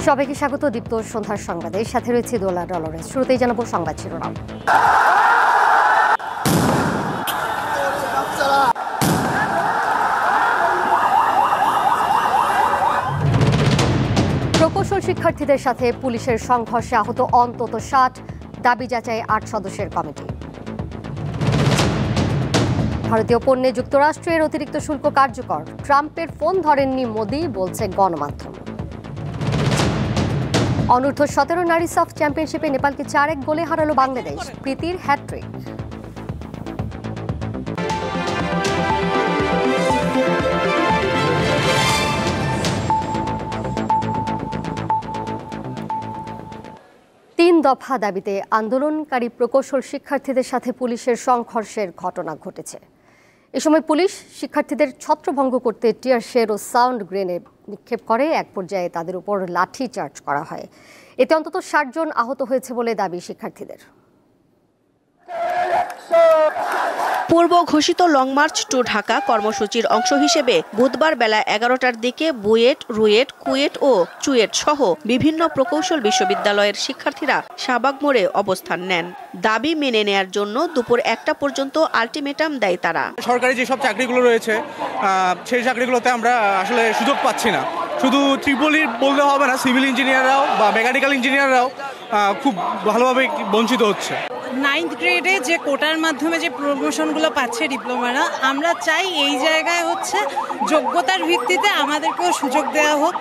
সবাইকে স্বাগত দীপ্ত সন্ধ্যার সংবাদে। সাথে রয়েছে দোলা ডলরেস। শুরুতেই জানাবো সংবাদ শিরোনাম। প্রকৌশল শিক্ষার্থীদের সাথে পুলিশের সংঘর্ষে আহত অন্তত ৬০, দাবি যাচাই ৮ সদস্যের কমিটি। ভারতীয় পণ্যে যুক্তরাষ্ট্রের অতিরিক্ত শুল্ক কার্যকর, ট্রাম্পের ফোন ধরেননি মোদি, বলছে গণমাধ্যম। অনূর্ধ্ব-17 নারী সাফ চ্যাম্পিয়নশিপে নেপালকে ৪-১ গোলে হারালো বাংলাদেশ, প্রীতির হ্যাট্রিক। তিন দফা দাবিতে আন্দোলনকারী প্রকৌশল শিক্ষার্থীদের সাথে পুলিশের সংঘর্ষের ঘটনা ঘটেছে। এ সময় পুলিশ শিক্ষার্থীদের ছত্রভঙ্গ করতে টিয়ার শেল ও সাউন্ড গ্রেনেড নিক্ষেপ করে। এক পর্যায়ে তাদের উপর লাঠি চার্জ করা হয়। এতে অন্তত ৬০ জন আহত হয়েছে বলে দাবি শিক্ষার্থীদের। পূর্ব ঘোষিত লং মার্চ টু ঢাকা কর্মসূচির অংশ হিসেবে বুধবার বেলা ১১টার দিকে বুয়েট, রুয়েট, কুয়েট ও চুয়েট সহ বিভিন্ন প্রকৌশল বিশ্ববিদ্যালয়ের শিক্ষার্থীরা শাহবাগ মোড়ে অবস্থান নেন। দাবি মেনে নেয়ার জন্য দুপুর ১টা পর্যন্ত আলটিমেটাম দেয় তারা। সরকারি যেসব চাকরিগুলো রয়েছে সেই চাকরিগুলোতে আমরা আসলে সুযোগ পাচ্ছি না। শুধু ত্রিপলি বলতে হবে না, সিভিল ইঞ্জিনিয়াররাও বা মেকানিক্যাল ইঞ্জিনিয়াররাও খুব ভালোভাবে বঞ্চিত হচ্ছে। 9th গ্রেডে যে কোটার মাধ্যমে যে প্রমোশনগুলো পাচ্ছে ডিপ্লোমারা, আমরা চাই এই জায়গায় হচ্ছে যোগ্যতার ভিত্তিতে আমাদেরকেও সুযোগ দেওয়া হোক।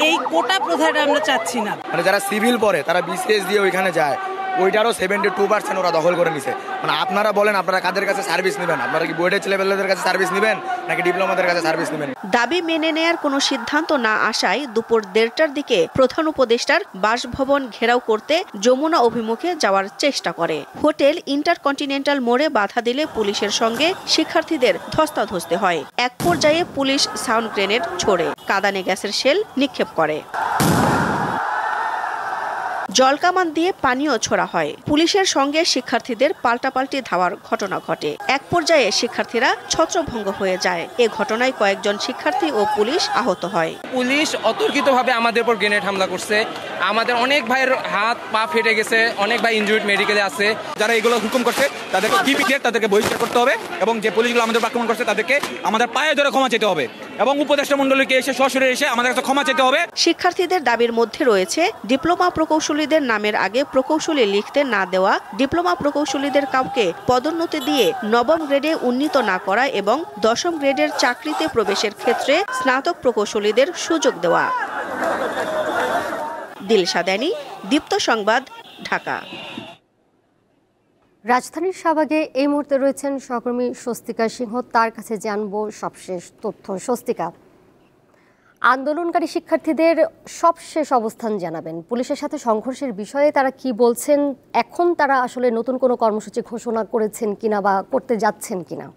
এই কোটা প্রথাটা আমরা চাচ্ছি না। মানে যারা সিভিল পড়ে তারা বিসিএস দিয়ে ওইখানে যায়, ওইটারও 72% ওরা দখল করে নিছে। মানে আপনারা বলেন আপনারা কাদের কাছে সার্ভিস নেবেন? আপনারা কি বুয়েটের ছেলেপেলেদের কাছে সার্ভিস নেবেন নাকি ডিপ্লোমাদের কাছে সার্ভিস নেবেন? দাবি মেনে নেয়ার কোনো সিদ্ধান্ত না আসায় দুপুর ১:৩০টার দিকে প্রধান উপদেষ্টার বাসভবন ঘেরাও করতে যমুনা অভিমুখে যাওয়ার চেষ্টা করে। হোটেল ইন্টারকন্টিনেন্টাল মোড়ে বাধা দিলে পুলিশের সঙ্গে শিক্ষার্থীদের ধস্তাধস্তি হয়। এক পর্যায়ে পুলিশ সাউন্ড গ্রেনেড ছোড়ে, কাঁদানে গ্যাসের শেল নিক্ষেপ করে। জলকামান দিয়ে পানিও ছোড়া হয়। পুলিশের সঙ্গে শিক্ষার্থীদের পাল্টাপাল্টি ধাওয়ার ঘটনা ঘটে। এক পর্যায়ে শিক্ষার্থীরা ছত্রভঙ্গ হয়ে যায়। এ ঘটনায় কয়েকজন শিক্ষার্থী ও পুলিশ আহত হয়। পুলিশ অতর্কিতভাবে আমাদের উপর গ্রেনেড হামলা করছে। আমাদের অনেক ভাইয়ের হাত পা ফেটে গেছে, অনেক ভাই ইনজুরিড মেডিকেলে আছে। যারা এগুলো হুকুম করছে তাদেরকে তাদেরকে বহিষ্কার করতে হবে এবং যে পুলিশগুলো আমাদের আক্রমণ করছে তাদেরকে আমাদের পায়ে ধরে ক্ষমা চেতে হবে এবং উপদেষ্টা মণ্ডলীকে এসে সরাসরি এসে আমাদের কাছে ক্ষমা চেতে হবে। শিক্ষার্থীদের দাবির মধ্যে রয়েছে ডিপ্লোমা প্রকৌশলীদের নামের আগে প্রকৌশলী লিখতে না দেওয়া, ডিপ্লোমা প্রকৌশলীদের কাউকে পদোন্নতি দিয়ে ৯ম গ্রেডে উন্নীত না করা এবং ১০ম গ্রেডের চাকরিতে প্রবেশের ক্ষেত্রে স্নাতক প্রকৌশলীদের সুযোগ দেওয়া। দিলশা দানি, দীপ্ত সংবাদ, ঢাকা। রাজধানীর শাহবাগে এই মুহূর্তে রয়েছেন সহকর্মী স্বস্তিকা সিংহ। তার কাছে জানবো সবশেষ তথ্য। স্বস্তিকা, আন্দোলনকারী শিক্ষার্থীদের সবশেষ অবস্থান জানাবেন। পুলিশের সাথে সংঘর্ষের বিষয়ে তারা কি বলছেন? এখন তারা আসলে নতুন কোনো কর্মসূচি ঘোষণা করেছেন কিনা বা করতে যাচ্ছেন কিনা?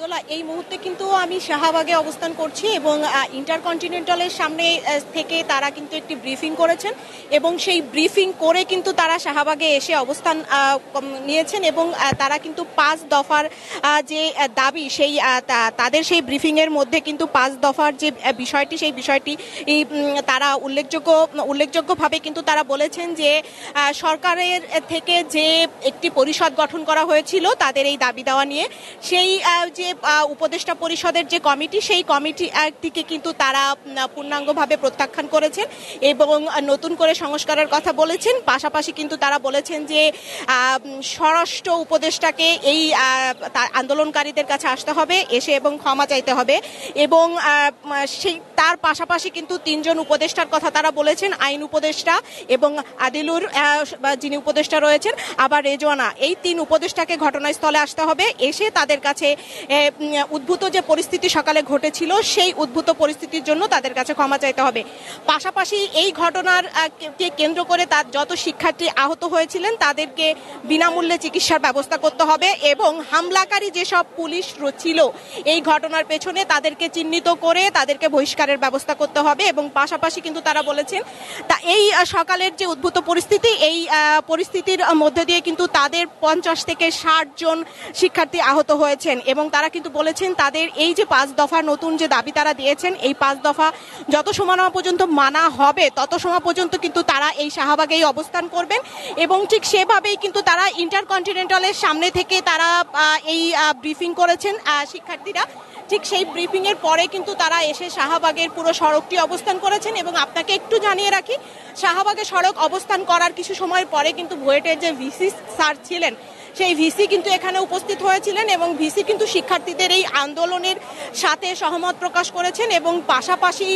দোলা, এই মুহূর্তে কিন্তু আমি শাহবাগে অবস্থান করছি এবং ইন্টারকন্টিনেন্টালের সামনে থেকে তারা কিন্তু একটি ব্রিফিং করেছেন এবং সেই ব্রিফিং করে কিন্তু তারা শাহবাগে এসে অবস্থান নিয়েছেন এবং তারা কিন্তু ৫ দফার যে দাবি সেই তাদের সেই ব্রিফিংয়ের মধ্যে কিন্তু ৫ দফার যে বিষয়টি সেই বিষয়টি তারা উল্লেখযোগ্যভাবে কিন্তু তারা বলেছেন যে সরকারের থেকে যে একটি পরিষদ গঠন করা হয়েছিল তাদের এই দাবি দেওয়া নিয়ে, সেই যে উপদেষ্টা পরিষদের যে কমিটি সেই কমিটিকে কিন্তু তারা পূর্ণাঙ্গভাবে প্রত্যাখ্যান করেছেন এবং নতুন করে সংস্কারের কথা বলেছেন। পাশাপাশি কিন্তু তারা বলেছেন যে স্বরাষ্ট্র উপদেষ্টাকে এই আন্দোলনকারীদের কাছে আসতে হবে, এসে এবং ক্ষমা চাইতে হবে এবং সেই তার পাশাপাশি কিন্তু ৩ জন উপদেষ্টার কথা তারা বলেছেন, আইন উপদেষ্টা এবং আদিলুর যিনি উপদেষ্টা রয়েছেন, আবার রেজওয়ানা। এই ৩ উপদেষ্টাকে ঘটনাস্থলে আসতে হবে, এসে তাদের কাছে উদ্ভূত যে পরিস্থিতি সকালে ঘটেছিল সেই উদ্ভূত পরিস্থিতির জন্য তাদের কাছে ক্ষমা চাইতে হবে। পাশাপাশি এই ঘটনার কে কেন্দ্র করে তার যত শিক্ষার্থী আহত হয়েছিলেন তাদেরকে বিনামূল্যে চিকিৎসার ব্যবস্থা করতে হবে এবং হামলাকারী যেসব পুলিশ ছিল এই ঘটনার পেছনে তাদেরকে চিহ্নিত করে তাদেরকে বহিষ্কারের ব্যবস্থা করতে হবে এবং পাশাপাশি কিন্তু তারা বলেছেন তা এই সকালের যে উদ্ভূত পরিস্থিতি এই পরিস্থিতির মধ্যে দিয়ে কিন্তু তাদের ৫০ থেকে ৬০ জন শিক্ষার্থী আহত হয়েছেন এবং তারা তারা কিন্তু বলেছেন তাদের এই যে 5 দফা নতুন যে দাবি তারা দিয়েছেন, এই 5 দফা যত সময় না পর্যন্ত মানা হবে তত সময় পর্যন্ত কিন্তু তারা এই শাহবাগেই অবস্থান করবেন। এবং ঠিক সেভাবেই কিন্তু তারা ইন্টারকন্টিনেন্টালের সামনে থেকে তারা এই ব্রিফিং করেছেন শিক্ষার্থীরা। ঠিক সেই ব্রিফিং এর পরে কিন্তু তারা এসে শাহবাগের পুরো সড়কটি অবস্থান করেছেন। এবং আপনাকে একটু জানিয়ে রাখি, শাহবাগের সড়ক অবস্থান করার কিছু সময়ের পরে কিন্তু বুয়েটের যে ভিসি স্যার ছিলেন, সেই ভিসি কিন্তু এখানে উপস্থিত হয়েছিলেন এবং ভিসি কিন্তু শিক্ষার্থীদের এই আন্দোলনের সাথে সহমত প্রকাশ করেছেন এবং পাশাপাশি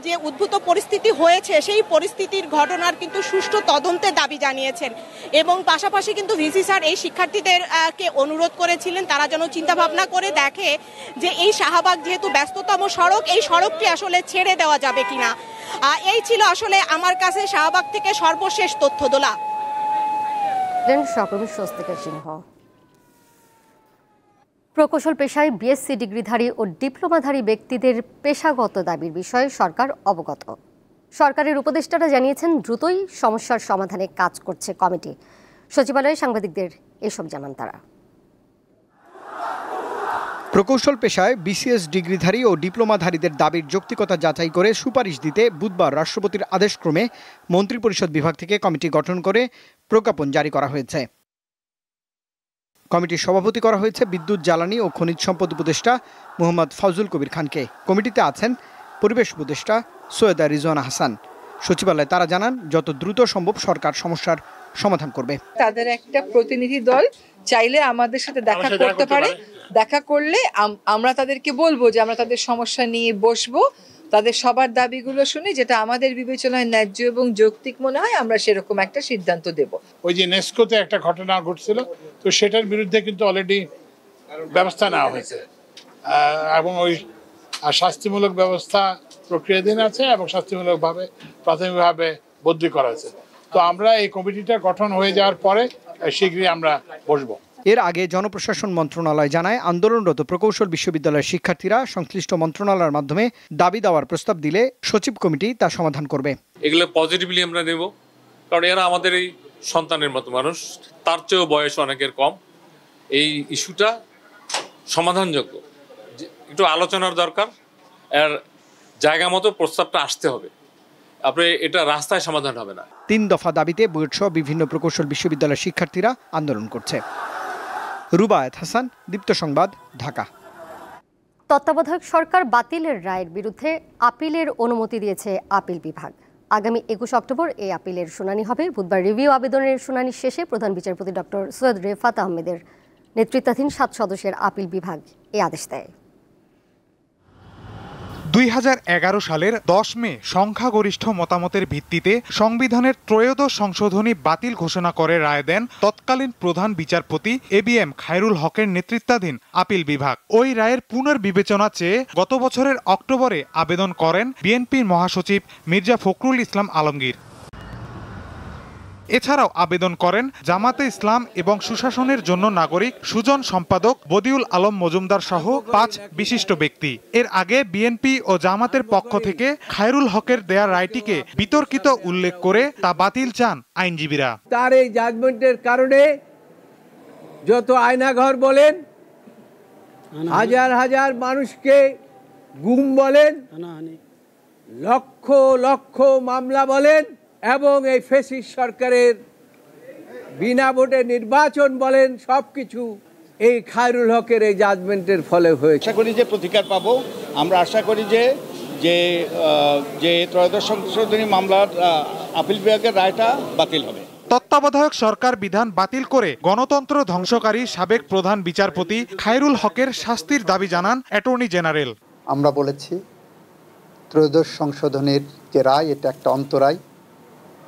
যে উদ্ভূত পরিস্থিতি হয়েছে সেই পরিস্থিতির ঘটনার কিন্তু সুষ্ঠু তদন্তের দাবি জানিয়েছেন। এবং পাশাপাশি কিন্তু ভিসি স্যার এই শিক্ষার্থীদেরকে অনুরোধ করেছিলেন তারা যেন চিন্তা ভাবনা করে দেখে যে এই শাহবাগ যেহেতু ব্যস্ততম সড়ক, এই সড়কটি আসলে ছেড়ে দেওয়া যাবে কিনা। এই ছিল আসলে আমার কাছে শাহবাগ থেকে সর্বশেষ তথ্য। দোলা, সহকর্মী স্বস্তিকা সিংহ। প্রকৌশল পেশায় বিএসসি ডিগ্রিধারী ও ডিপ্লোমাধারী ব্যক্তিদের পেশাগত দাবির বিষয়ে সরকার অবগত। সরকারের উপদেষ্টারা জানিয়েছেন দ্রুতই সমস্যার সমাধানে কাজ করছে কমিটি। সচিবালয়ে সাংবাদিকদের এসব জানান তারা। প্রকৌশল পেশায় বিসিএস ডিগ্রিধারী ও ডিপ্লোমাধারীদের দাবির যৌক্তিকতা যাচাই করে সুপারিশ দিতে বুধবার রাষ্ট্রপতির আদেশক্রমে মন্ত্রিপরিষদ বিভাগ থেকে কমিটি গঠন করে প্রজ্ঞাপন জারি করা হয়েছে। কমিটির সভাপতি করা হয়েছে বিদ্যুৎ, জ্বালানি ও খনিজ সম্পদ উপদেষ্টা মোহাম্মদ ফজলুল কবির খানকে। কমিটিতে আছেন পরিবেশ উপদেষ্টা সৈয়দা রিজওয়ানা হাসান। সচিবালয়ে তারা জানান যত দ্রুত সম্ভব সরকার সমস্যার সমাধান করবে। তাদের একটা প্রতিনিধি দল চাইলে আমাদের সাথে দেখা করতে পারে। দেখা করলে আমরা তাদেরকে বলবো যে আমরা তাদের সমস্যা নিয়ে বসবো, তাদের সবার দাবিগুলো শুনে যেটা আমাদের বিবেচনায় ন্যায্য এবং যৌক্তিক মনে হয় আমরা সেরকম একটা সিদ্ধান্ত দেব। ওই যে নেস্কোতে একটা ঘটনা ঘটছিল, তো সেটার বিরুদ্ধে কিন্তু অলরেডি ব্যবস্থা নেওয়া হয়েছে এবং ওই শাস্তিমূলক ব্যবস্থা প্রক্রিয়াধীন আছে এবং শাস্তিমূলকভাবে প্রাথমিকভাবে বদলি করা হয়েছে। তো আমরা এই কমিটিটা গঠন হয়ে যাওয়ার পরে শীঘ্রই আমরা বসবো। এর আগে জনপ্রশাসন মন্ত্রণালয় জানায় আন্দোলনরত প্রকৌশল বিশ্ববিদ্যালয়ের শিক্ষার্থীরা সংশ্লিষ্ট মন্ত্রণালয়ের মাধ্যমে দাবি দেওয়ার প্রস্তাব দিলে সচিব কমিটি তা সমাধান করবে। এগুলো পজিটিভলি আমরা নেব, কারণ এরা আমাদের এই সন্তানের মতো মানুষ, তার চেয়েও বয়স অনেকের কম। এই ইস্যুটা সমাধানযোগ্য, একটু আলোচনার দরকার, এর জায়গা মতো প্রস্তাবটা আসতে হবে। আপনি এটা রাস্তায় সমাধান হবে না। 3 দফা দাবিতে বুয়েট সহ বিভিন্ন প্রকৌশল বিশ্ববিদ্যালয়ের শিক্ষার্থীরা আন্দোলন করছে। রুবায়েত হাসান, দীপ্ত সংবাদ, ঢাকা। তত্ত্বাবধায়ক সরকার বাতিলের রায়ের বিরুদ্ধে আপিলের অনুমতি দিয়েছে আপিল বিভাগ। আগামী 21 অক্টোবর এই আপিলের শুনানি হবে। বুধবার রিভিউ আবেদনের শুনানি শেষে প্রধান বিচারপতি ডক্টর সৈয়দ রেফাত আহমেদের নেতৃত্বাধীন 7 সদস্যের আপিল বিভাগ এই আদেশ দেয়। 2011 সালের 10 মে সংখ্যাগরিষ্ঠ মতামতের ভিত্তিতে সংবিধানের ত্রয়োদশ সংশোধনী বাতিল ঘোষণা করে রায় দেন তৎকালীন প্রধান বিচারপতি ABM খায়রুল হকের নেতৃত্বাধীন আপিল বিভাগ। ওই রায়ের পুনর্বিবেচনা চেয়ে গত বছরের অক্টোবরে আবেদন করেন বিএনপির মহাসচিব মির্জা ফখরুল ইসলাম আলমগীর। এছাড়াও আবেদন করেন জামাতে ইসলাম এবং সুশাসনের জন্য নাগরিক সুজন সম্পাদক বদিউল আলম মজুমদার সহ 5 বিশিষ্ট ব্যক্তি। এর আগে বিএনপি ও জামাতের পক্ষ থেকে খায়রুল হকের দেয়া রায়টিকে বিতর্কিত উল্লেখ করে তা বাতিল চান আইনজীবীরা। তার এই জাজমেন্টের কারণে যত আয়নাঘর বলেন, হাজার হাজার মানুষকে গুম বলেন, লক্ষ লক্ষ মামলা বলেন এবং এই ফ্যাসিস্ট সরকারের বিনা ভোটে নির্বাচন বলেন, সবকিছু এই খায়রুল হকের এই জাজমেন্টের ফলে হয়েছে। আশা করি যে প্রতিকার পাবো। আমরা আশা করি যে ত্রয়োদশ সংশোধনী মামলার আপিল বিভাগের রায়টা বাতিল হবে। তত্ত্বাবধায়ক সরকার বিধান বাতিল করে গণতন্ত্র ধ্বংসকারী সাবেক প্রধান বিচারপতি খায়রুল হকের শাস্তির দাবি জানান অ্যাটর্নি জেনারেল। আমরা বলেছি ত্রয়োদশ সংশোধনীর যে রায়, এটা একটা অন্তরায়,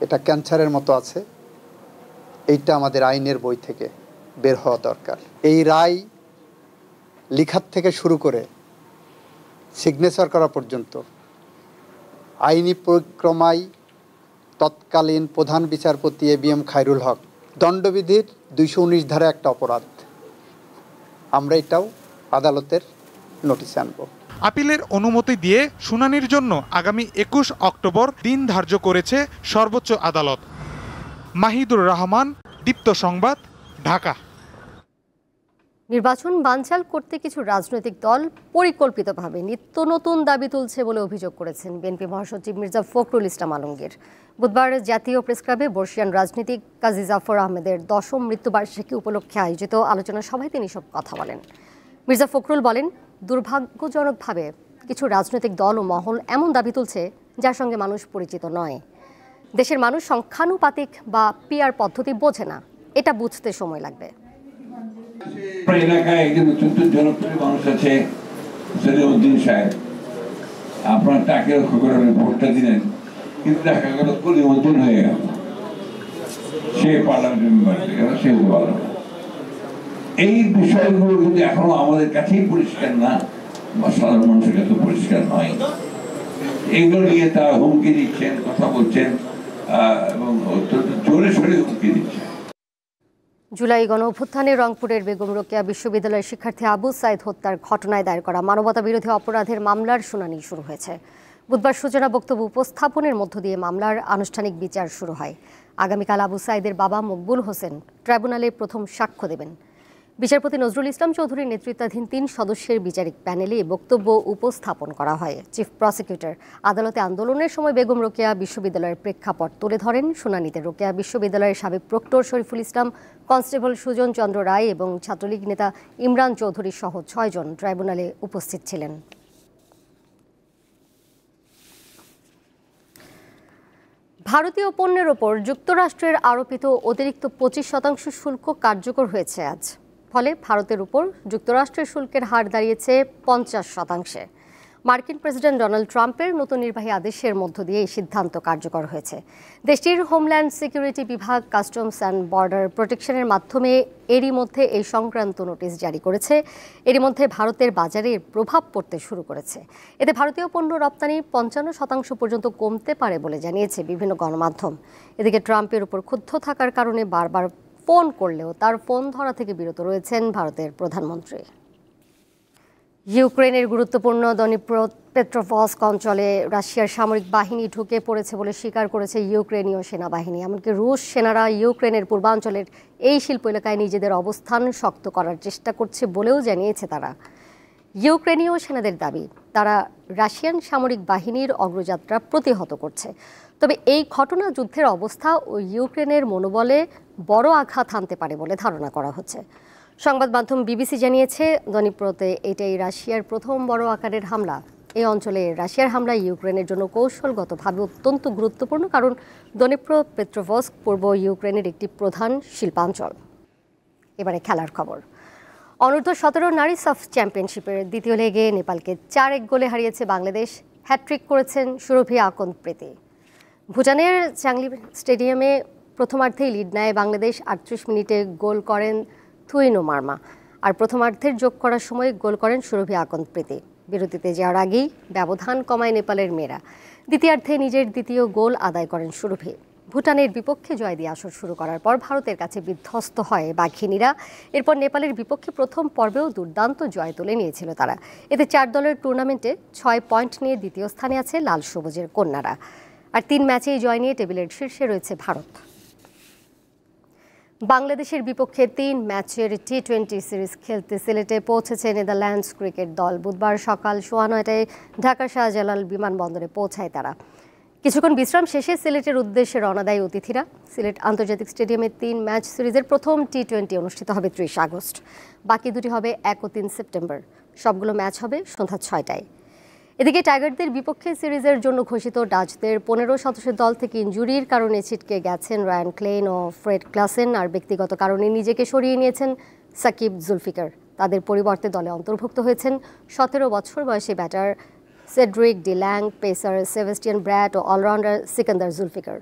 এটা ক্যান্সারের মতো আছে, এইটা আমাদের আইনের বই থেকে বের হওয়া দরকার। এই রায় লিখার থেকে শুরু করে সিগনেচার করা পর্যন্ত আইনি পরিক্রমায় তৎকালীন প্রধান বিচারপতি ABM খায়রুল হক দণ্ডবিধির 219 ধারা একটা অপরাধ। আমরা এটাও আদালতের নোটিশে আনব। আপিলের অনুমতি দিয়ে শুনানির জন্য আগামী 21 অক্টোবর দিন ধার্য করেছে সর্বোচ্চ আদালত। মাহিদুর রহমান, দীপ্ত সংবাদ, ঢাকা। নির্বাচন বানচাল করতে কিছু রাজনৈতিক দল পরিকল্পিতভাবে নিত্য নতুন দাবি তুলছে বলে অভিযোগ করেছেন বিএনপি মহাসচিব মির্জা ফখরুল ইসলাম আলমগীর। বুধবার জাতীয় প্রেসক্লাবে বর্ষিয়ান রাজনীতিক কাজী জাফর আহমেদের 10ম মৃত্যুবার্ষিকী উপলক্ষে আয়োজিত আলোচনা সভায় তিনি সব কথা বলেন। মির্জা ফখরুল বলেন, দুর্ভাগ্যজনকভাবে কিছু রাজনৈতিক দল ও মহল এমন দাবি তুলছে যার সঙ্গে মানুষ পরিচিত নয়। দেশের মানুষ সংখ্যানুপাতিক বা পিআর পদ্ধতি বোঝে না, এটা বুঝতে সময় লাগবে। এলাকায় একজন অত্যন্ত জনপ্রিয় মানুষ আছে সলিউদ্দিন সাহেব, আপনার তাকে রক্ষা করে ভোটটা দিলেন, কিন্তু দেখা গেল পরিবর্তন হয়ে গেল, সে পার্লামেন্ট মেম্বার হয়ে গেল, সে ভালো না। এই বিষয়গুলো কিন্তু এখনো আমাদের কাছেই পরিষ্কার না, বা সাধারণ মানুষের কাছে পরিষ্কার নয়। এগুলো নিয়ে তারা হুমকি দিচ্ছেন, কথা বলছেন এবং অত্যন্ত জোরে সোরে হুমকি দিচ্ছেন। জুলাই গণ অভ্যুত্থানে রংপুরের বেগম রোকেয়া বিশ্ববিদ্যালয়ের শিক্ষার্থী আবু সাইদ হত্যার ঘটনায় দায়ের করা মানবতা বিরোধী অপরাধের মামলার শুনানি শুরু হয়েছে। বুধবার সূচনা বক্তব্য উপস্থাপনের মধ্য দিয়ে মামলার আনুষ্ঠানিক বিচার শুরু হয়। আগামীকাল আবু সাইদের বাবা মকবুল হোসেন ট্রাইব্যুনালে প্রথম সাক্ষ্য দেবেন। বিচারপতি নজরুল ইসলাম চৌধুরীর নেতৃত্বাধীন 3 সদস্যের বিচারিক প্যানেলে বক্তব্য উপস্থাপন করা হয়। চিফ প্রসিকিউটর আদালতে আন্দোলনের সময় বেগম রোকেয়া বিশ্ববিদ্যালয়ের প্রেক্ষাপট তুলে ধরেন। শুনানিতে রোকেয়া বিশ্ববিদ্যালয়ের সাবেক প্রক্টর শরীফুল ইসলাম, কনস্টেবল সুজন চন্দ্র রায় এবং ছাত্রলীগ নেতা ইমরান চৌধুরী সহ 6 জন ট্রাইব্যুনালে উপস্থিত ছিলেন। ভারতীয় পণ্যের ওপর যুক্তরাষ্ট্রের আরোপিত অতিরিক্ত 25% শুল্ক কার্যকর হয়েছে আজ। ফলে ভারতের উপর যুক্তরাষ্ট্রের শুল্কের হার দাঁড়িয়েছে 50%। মার্কিন প্রেসিডেন্ট ডোনাল্ড ট্রাম্পের নতুন নির্বাহী আদেশের মধ্য দিয়ে এই সিদ্ধান্ত কার্যকর হয়েছে। দেশটির হোমল্যান্ড সিকিউরিটি বিভাগ কাস্টমস অ্যান্ড বর্ডার প্রোটেকশনের মাধ্যমে এরই মধ্যে এই সংক্রান্ত নোটিশ জারি করেছে। এরই মধ্যে ভারতের বাজারে প্রভাব পড়তে শুরু করেছে। এতে ভারতীয় পণ্য রপ্তানি 55% পর্যন্ত কমতে পারে বলে জানিয়েছে বিভিন্ন গণমাধ্যম। এদিকে ট্রাম্পের উপর ক্ষুব্ধ থাকার কারণে বারবার ফোন করলেও তার ফোন ধরা থেকে বিরত রয়েছেন ভারতের প্রধানমন্ত্রী। ইউক্রেনের গুরুত্বপূর্ণ দনিপ্রোপেট্রোভস্ক অঞ্চলে রাশিয়ার সামরিক বাহিনী ঢুকে পড়েছে বলে স্বীকার করেছে ইউক্রেনীয় সেনাবাহিনী। এমনকি রুশ সেনারা ইউক্রেনের পূর্বাঞ্চলের এই শিল্প এলাকায় নিজেদের অবস্থান শক্ত করার চেষ্টা করছে বলেও জানিয়েছে তারা। ইউক্রেনীয় সেনাদের দাবি, তারা রাশিয়ান সামরিক বাহিনীর অগ্রযাত্রা প্রতিহত করছে। তবে এই ঘটনা যুদ্ধের অবস্থা ও ইউক্রেনের মনোবলে বড় আঘাত হানতে পারে বলে ধারণা করা হচ্ছে। সংবাদ মাধ্যম বিবিসি জানিয়েছে, দনিপ্রোতে এটাই রাশিয়ার প্রথম বড় আকারের হামলা। এই অঞ্চলে রাশিয়ার হামলা ইউক্রেনের জন্য কৌশলগতভাবে অত্যন্ত গুরুত্বপূর্ণ, কারণ দনিপ্রোপেট্রোভস্ক পূর্ব ইউক্রেনের একটি প্রধান শিল্পাঞ্চল। এবারে খেলার খবর। অনূর্ধ্ব-17 নারী সাফ চ্যাম্পিয়নশিপের দ্বিতীয় লেগে নেপালকে 4-1 গোলে হারিয়েছে বাংলাদেশ। হ্যাট্রিক করেছেন সুরভি আকন্দ-প্রীতি। ভুটানের চাংলি স্টেডিয়ামে প্রথমার্ধেই লিড নেয় বাংলাদেশ। 38 মিনিটে গোল করেন থুইনো মার্মা, আর প্রথমার্ধের যোগ করার সময় গোল করেন সুরভি আকন্দ-প্রীতি। বিরতিতে যাওয়ার আগেই ব্যবধান কমায় নেপালের মেয়েরা। দ্বিতীয়ার্ধে নিজের দ্বিতীয় গোল আদায় করেন সুরভি। ভুটানের বিপক্ষে জয় দিয়ে আসর শুরু করার পর ভারতের কাছে বিধ্বস্ত হয় বাঘিনীরা। এরপর নেপালের বিপক্ষে প্রথম পর্বেও দুর্দান্ত জয় তুলে নিয়েছিল তারা। এতে 4 দলের টুর্নামেন্টে 6 পয়েন্ট নিয়ে দ্বিতীয় স্থানে আছে লাল সবুজের কন্যারা। আর 3 ম্যাচেই জয় নিয়ে টেবিলের শীর্ষে রয়েছে ভারত। বাংলাদেশের বিপক্ষে 3 ম্যাচের টি-20 সিরিজ খেলতে সিলেটে পৌঁছেছে নেদারল্যান্ডস ক্রিকেট দল। বুধবার সকাল 9:15টায় ঢাকা শাহজালাল বিমানবন্দরে পৌঁছায় তারা। কিছুক্ষণ বিশ্রাম শেষে সিলেটের উদ্দেশ্যে রওনা দেয় অতিথিরা। সিলেট আন্তর্জাতিক স্টেডিয়ামে 3 ম্যাচ সিরিজের প্রথম টি-20 অনুষ্ঠিত হবে 30 আগস্ট। বাকি দুটি হবে 1 ও 3 সেপ্টেম্বর। সবগুলো ম্যাচ হবে সন্ধ্যা 6টায়। এদিকে টাইগারদের বিপক্ষে সিরিজের জন্য ঘোষিত ডাচদের 15 সদস্যের দল থেকে ইনজুরির কারণে ছিটকে গেছেন রায়ান ক্লেন ও ফ্রেড ক্লাসেন, আর ব্যক্তিগত কারণে নিজেকে সরিয়ে নিয়েছেন সাকিব জুলফিকার। তাদের পরিবর্তে দলে অন্তর্ভুক্ত হয়েছেন 17 বছর বয়সী batter Cedric de Lange, pacer Sebastiaan Braat ও অলরাউন্ডার সিকান্দার জুলফিকার।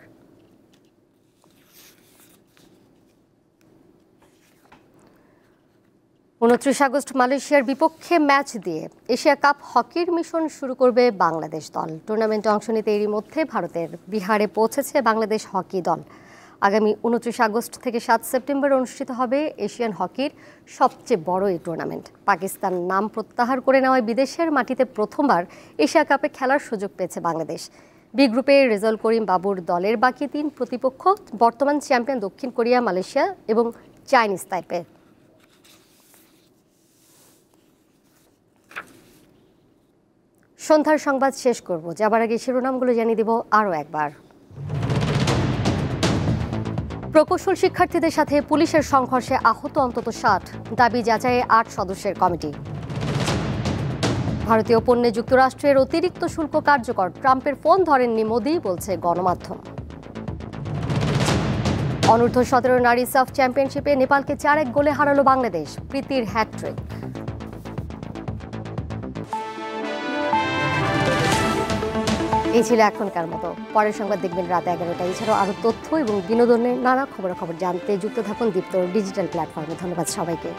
29 আগস্ট মালয়েশিয়ার বিপক্ষে ম্যাচ দিয়ে এশিয়া কাপ হকির মিশন শুরু করবে বাংলাদেশ দল। টুর্নামেন্টে অংশ নিতে এরই মধ্যে ভারতের বিহারে পৌঁছেছে বাংলাদেশ হকি দল। আগামী 29 আগস্ট থেকে 7 সেপ্টেম্বর অনুষ্ঠিত হবে এশিয়ান হকির সবচেয়ে বড় এই টুর্নামেন্ট। পাকিস্তান নাম প্রত্যাহার করে নেওয়ায় বিদেশের মাটিতে প্রথমবার এশিয়া কাপে খেলার সুযোগ পেয়েছে বাংলাদেশ। বি গ্রুপে রেজাউল করিম বাবুর দলের বাকি 3 প্রতিপক্ষ বর্তমান চ্যাম্পিয়ন দক্ষিণ কোরিয়া, মালয়েশিয়া এবং চাইনিজ তাইপে। সন্ধ্যার সংবাদ শেষ করব, যাবার আগে শিরোনামগুলো জানিয়ে দিব আরও একবার। প্রকৌশল শিক্ষার্থীদের সাথে পুলিশের সংঘর্ষে আহত অন্তত 60, দাবি যাচাইয়ে 8 সদস্যের কমিটি। ভারতীয় পণ্যে যুক্তরাষ্ট্রের অতিরিক্ত শুল্ক কার্যকর, ট্রাম্পের ফোন ধরেননি মোদি, বলছে গণমাধ্যম। অনূর্ধ্ব-17 নারী সাফ চ্যাম্পিয়নশিপে নেপালকে 4-1 গোলে হারালো বাংলাদেশ, প্রীতির হ্যাটট্রিক। এই ছিল এখনকার মতো। পরের সংবাদ দেখবেন রাত 11টায়। এছাড়াও আরও তথ্য এবং বিনোদনের নানা খবরাখবর জানতে যুক্ত থাকুন দীপ্ত ডিজিটাল প্ল্যাটফর্মে। ধন্যবাদ সবাইকে।